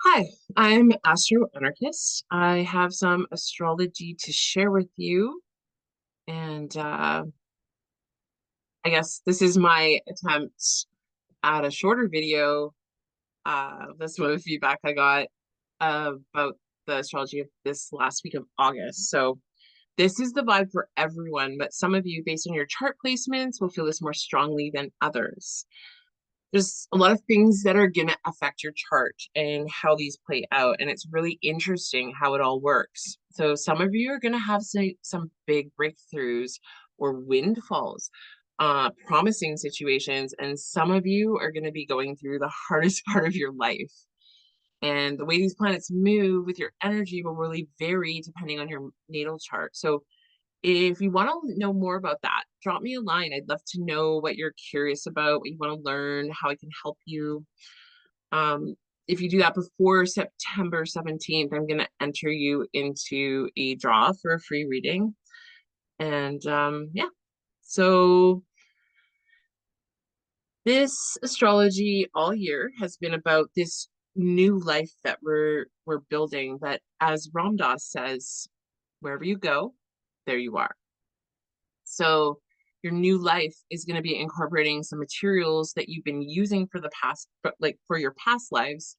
Hi, I'm Astro-Anarchist. I have some astrology to share with you, and I guess this is my attempt at a shorter video. That's some of the feedback I got about the astrology of this last week of August. So this is the vibe for everyone, but some of you, based on your chart placements, will feel this more strongly than others. There's a lot of things that are going to affect your chart and how these play out. And it's really interesting how it all works. So some of you are going to have some big breakthroughs or windfalls, promising situations. And some of you are going to be going through the hardest part of your life. And the way these planets move with your energy will really vary depending on your natal chart. So if you want to know more about that, drop me a line. I'd love to know what you're curious about, what you want to learn, how I can help you. Um, if you do that before September 17th, I'm going to enter you into a draw for a free reading. And yeah, so this astrology all year has been about this new life that we're building. That, as Ram Dass says, wherever you go, there you are. So your new life is going to be incorporating some materials that you've been using for the past, like for your past lives.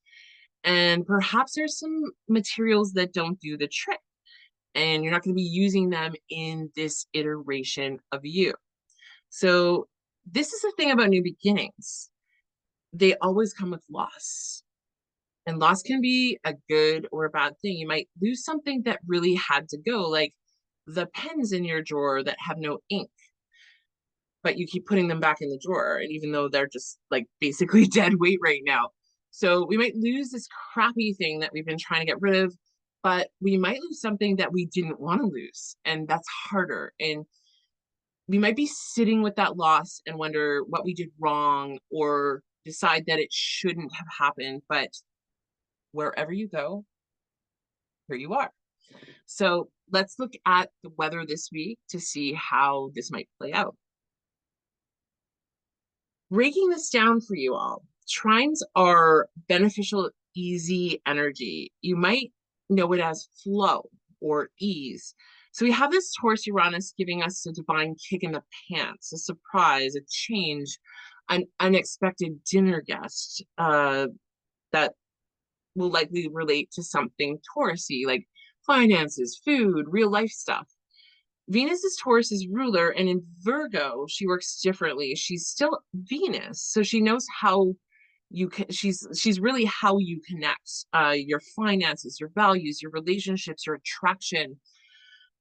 And perhaps there's some materials that don't do the trick, and you're not going to be using them in this iteration of you. So this is the thing about new beginnings. They always come with loss. And loss can be a good or a bad thing. You might lose something that really had to go, like the pens in your drawer that have no ink, but you keep putting them back in the drawer. And even though they're just like basically dead weight right now. So we might lose this crappy thing that we've been trying to get rid of, but we might lose something that we didn't want to lose. And that's harder. And we might be sitting with that loss and wonder what we did wrong or decide that it shouldn't have happened. But wherever you go, here you are. So let's look at the weather this week to see how this might play out. Breaking this down for you all, trines are beneficial, easy energy. You might know it as flow or ease. So we have this Taurus Uranus giving us a divine kick in the pants, a surprise, a change, an unexpected dinner guest that will likely relate to something Taurusy, like finances, food, real life stuff. Venus is Taurus's ruler, and in Virgo, she works differently. She's still Venus, so she knows how you can. She's really how you connect, your finances, your values, your relationships, your attraction.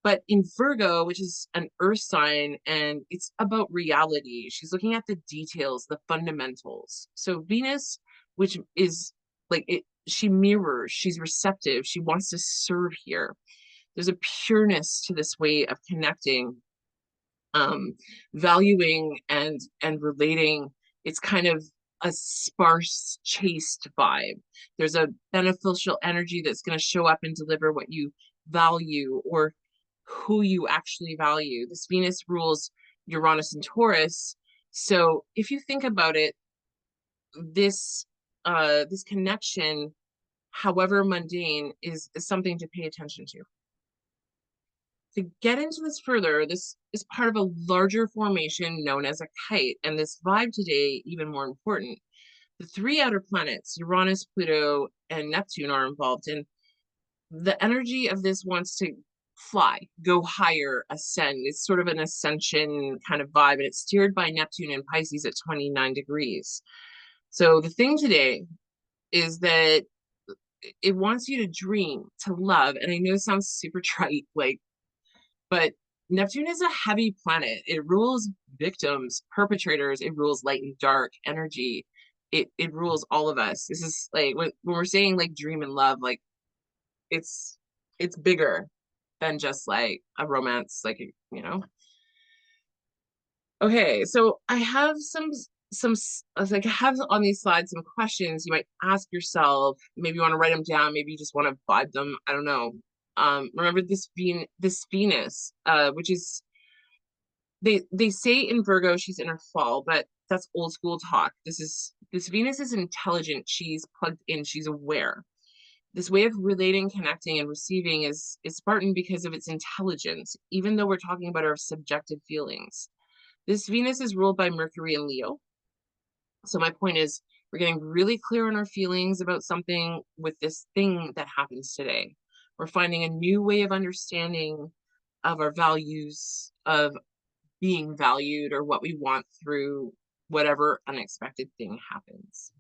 But in Virgo, which is an Earth sign, and it's about reality. She's looking at the details, the fundamentals. So Venus, which is like it, she mirrors. She's receptive. She wants to serve here. There's a pureness to this way of connecting, valuing and relating. It's kind of a sparse, chaste vibe. There's a beneficial energy that's going to show up and deliver what you value or who you actually value. This Venus rules Uranus and Taurus. So if you think about it, this connection, however mundane, is something to pay attention to. To get into this further, this is part of a larger formation known as a kite, and this vibe today, even more important. The three outer planets, Uranus, Pluto, and Neptune, are involved, and the energy of this wants to fly, go higher, ascend. It's sort of an ascension kind of vibe, and it's steered by Neptune in Pisces at 29 degrees. So the thing today is that it wants you to dream, to love, and I know it sounds super trite, like, but Neptune is a heavy planet. It rules victims, perpetrators. It rules light and dark energy. It rules all of us. This is like when we're saying like dream and love, like it's it's bigger than just like a romance, like you know. Okay, so I have some like I have on these slides some questions you might ask yourself. Maybe you want to write them down. Maybe you just want to vibe them. I don't know. Remember this Venus, which is they say in Virgo she's in her fall, but that's old school talk. This Venus is intelligent. She's plugged in. She's aware. This way of relating, connecting, and receiving is Spartan because of its intelligence, even though we're talking about our subjective feelings. This Venus is ruled by Mercury and Leo. So my point is, we're getting really clear on our feelings about something with this thing that happens today. We're finding a new way of understanding of our values, of being valued, or what we want through whatever unexpected thing happens.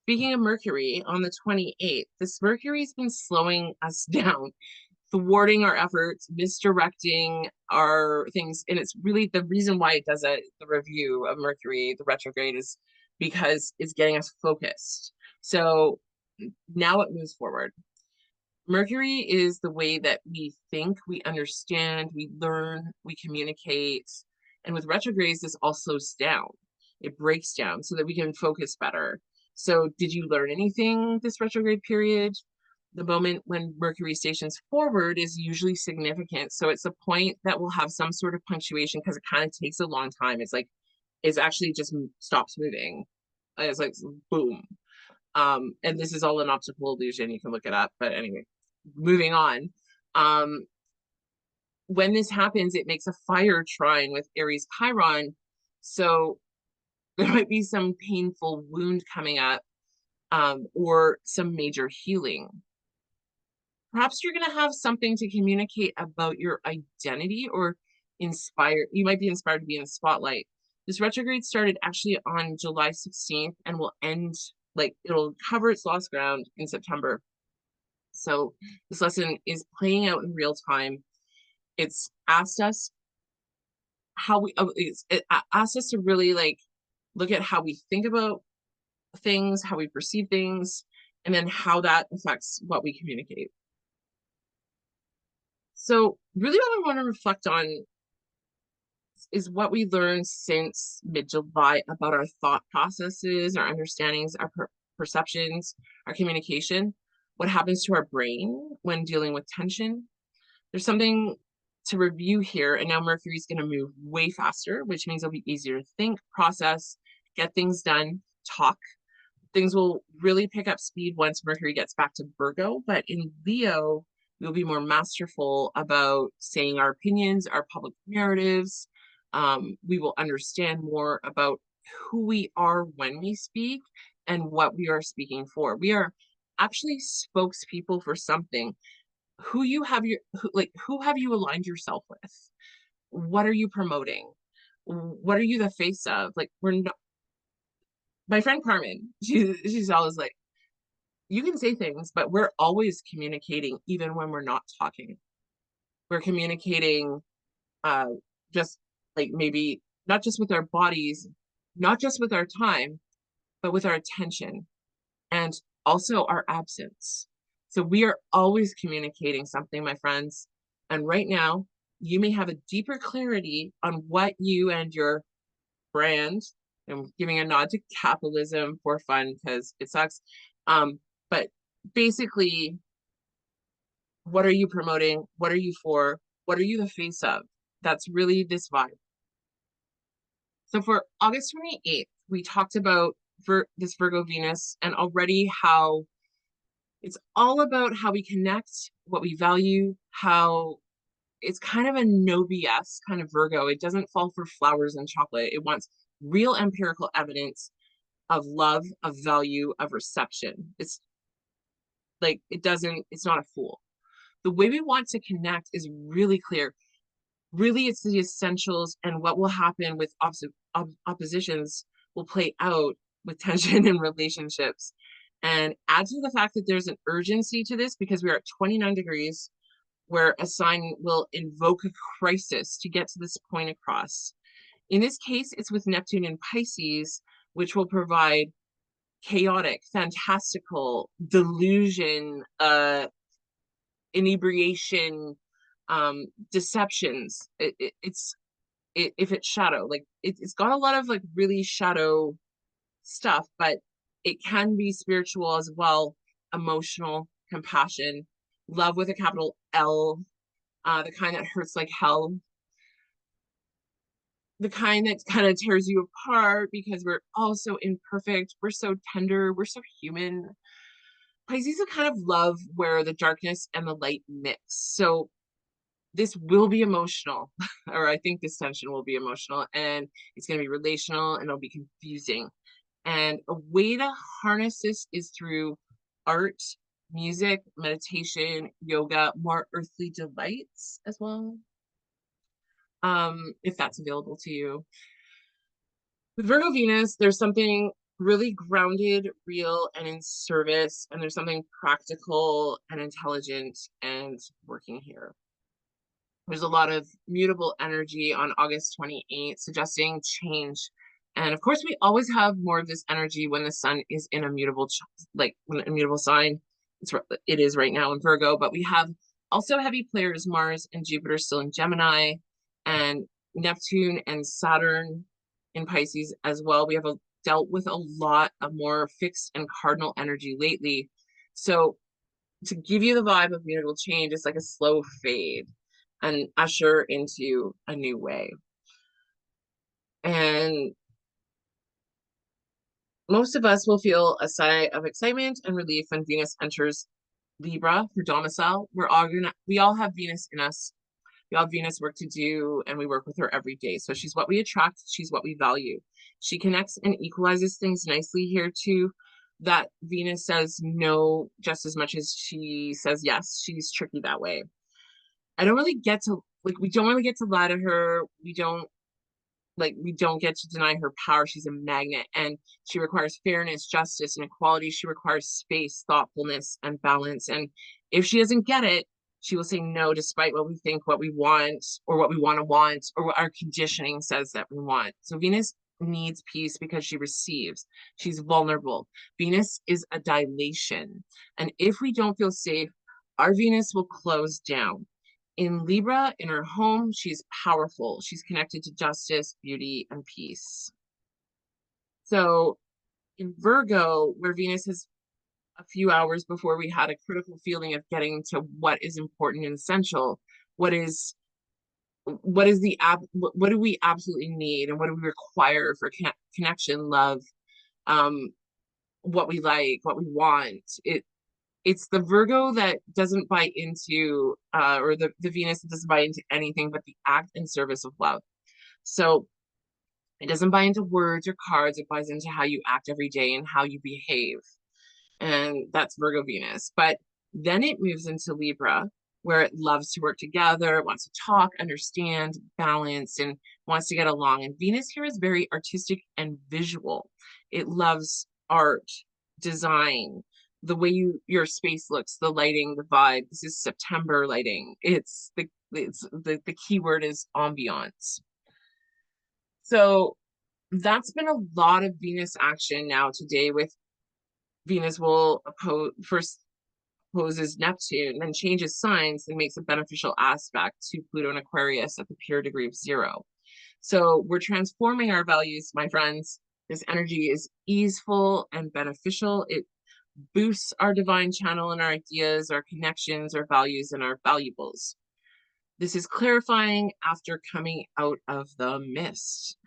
Speaking of Mercury, on the 28th, this Mercury's been slowing us down, thwarting our efforts, misdirecting our things. And it's really the reason why it does the review of Mercury, the retrograde, is because it's getting us focused. So now it moves forward. Mercury is the way that we think, we understand, we learn, we communicate. And with retrogrades, this all slows down. It breaks down so that we can focus better. So, did you learn anything this retrograde period? The moment when Mercury stations forward is usually significant. So, it's a point that will have some sort of punctuation because it kind of takes a long time. It's actually just stops moving. It's like boom. And this is all an optical illusion. You can look it up. But anyway, moving on. When this happens, it makes a fire trine with Aries Chiron. So there might be some painful wound coming up, or some major healing. Perhaps you're going to have something to communicate about your identity, or you might be inspired to be in the spotlight. This retrograde started actually on July 16th and will end, like, it'll cover its lost ground in September. So this lesson is playing out in real time. It's asked us it asked us to really like look at how we think about things, how we perceive things, and then how that affects what we communicate. So really what I want to reflect on is what we learned since mid-July about our thought processes, our understandings, our perceptions, our communication, what happens to our brain when dealing with tension. There's something to review here, and now Mercury's going to move way faster, which means it'll be easier to think, process, get things done, talk. Things will really pick up speed once Mercury gets back to Virgo, but in Leo, we'll be more masterful about saying our opinions, our public narratives. We will understand more about who we are when we speak and what we are speaking for. We are actually spokespeople for something. Who have you aligned yourself with? What are you promoting? What are you the face of? Like, we're not, my friend Carmen, she's always like, you can say things, but we're always communicating even when we're not talking. We're communicating, uh just like, maybe not just with our bodies, not just with our time, but with our attention, and also our absence. So we are always communicating something, my friends. And right now, you may have a deeper clarity on what you and your brand, I'm giving a nod to capitalism for fun because it sucks. But basically, what are you promoting? What are you for? What are you the face of? That's really this vibe. So for August 28th, we talked about this Virgo Venus, and already how it's all about how we connect, what we value, how it's kind of a no BS kind of Virgo. It doesn't fall for flowers and chocolate. It wants real empirical evidence of love, of value, of reception. It's like, it's not a fool. The way we want to connect is really clear. Really, it's the essentials, and what will happen with oppositions will play out with tension in relationships. And add to the fact that there's an urgency to this because we are at 29 degrees, where a sign will invoke a crisis to get to this point across. In this case, it's with Neptune in Pisces, which will provide chaotic, fantastical, delusion, inebriation, deceptions. If it's shadow, like it's got a lot of like really shadow stuff, but it can be spiritual as well, emotional, compassion, love with a capital L, the kind that hurts like hell, the kind that kind of tears you apart because we're all so imperfect, we're so tender, we're so human. Pisces are kind of love where the darkness and the light mix. So this will be emotional, or I think this tension will be emotional, and it's going to be relational and it'll be confusing. And a way to harness this is through art, music, meditation, yoga, more earthly delights as well, if that's available to you. With Virgo Venus, there's something really grounded, real, and in service, and there's something practical and intelligent and working here. There's a lot of mutable energy on August 28th, suggesting change. And of course, we always have more of this energy when the sun is in a mutable, like a mutable sign. It is right now in Virgo, but we have also heavy players, Mars and Jupiter still in Gemini, and Neptune and Saturn in Pisces as well. We have dealt with a lot of more fixed and cardinal energy lately. So to give you the vibe of mutable change, it's like a slow fade and usher into a new way. And most of us will feel a sigh of excitement and relief when Venus enters Libra for domicile. We all have Venus in us. We all have Venus work to do, and we work with her every day. So she's what we attract. She's what we value. She connects and equalizes things nicely here too. That Venus says no just as much as she says yes. She's tricky that way. I don't really get to we don't really get to lie to her. We don't get to deny her power. She's a magnet, and she requires fairness, justice, and equality. She requires space, thoughtfulness, and balance. And if she doesn't get it, she will say no, despite what we think, what we want, or what we want, or what our conditioning says that we want. So Venus needs peace because she receives. She's vulnerable. Venus is a dilation. And if we don't feel safe, our Venus will close down. In Libra, in her home, she's powerful. She's connected to justice, beauty, and peace. So in Virgo, where Venus is a few hours before we had a critical feeling of getting to what is important and essential, what do we absolutely need, and what do we require for connection, love, what we like, what we want. It's the Virgo that doesn't buy into, or the Venus that doesn't buy into anything but the act and service of love. So it doesn't buy into words or cards. It buys into how you act every day and how you behave. And that's Virgo Venus. But then it moves into Libra, where it loves to work together, it wants to talk, understand, balance, and wants to get along. And Venus here is very artistic and visual. It loves art, design, the way your space looks, the lighting, the vibe. This is September lighting. The key word is ambiance. So that's been a lot of Venus action now today. With Venus will first opposes Neptune, then changes signs and makes a beneficial aspect to Pluto and Aquarius at the pure degree of 0. So we're transforming our values, my friends. This energy is easeful and beneficial. It boosts our divine channel and our ideas, our connections, our values, and our valuables. This is clarifying after coming out of the mist.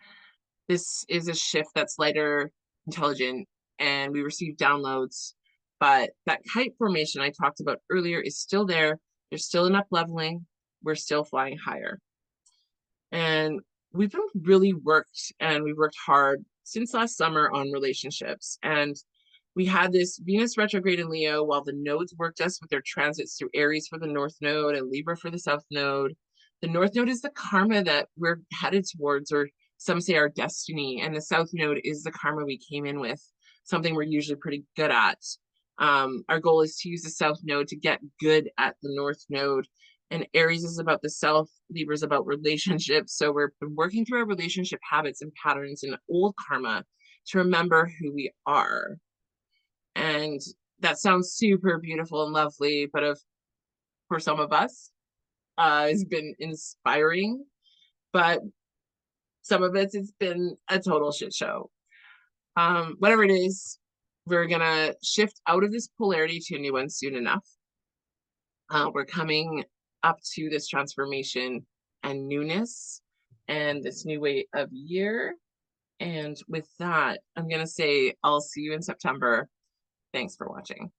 This is a shift that's lighter, intelligent, and we receive downloads. But that kite formation I talked about earlier is still there. There's still an up leveling. We're still flying higher. And we've been really worked, and we worked hard since last summer on relationships. And we had this Venus retrograde in Leo while the nodes worked us with their transits through Aries for the North Node and Libra for the South Node. The North Node is the karma that we're headed towards, or some say our destiny, and the South Node is the karma we came in with, something we're usually pretty good at. Our goal is to use the South Node to get good at the North Node. And Aries is about the self, Libra is about relationships. So we're working through our relationship habits and patterns and old karma to remember who we are. And that sounds super beautiful and lovely, but for some of us, it's been inspiring, but some of it's been a total shit show. Whatever it is, we're gonna shift out of this polarity to a new one soon enough. We're coming up to this transformation and newness and this new way of year. And with that, I'm gonna say I'll see you in September. Thanks for watching.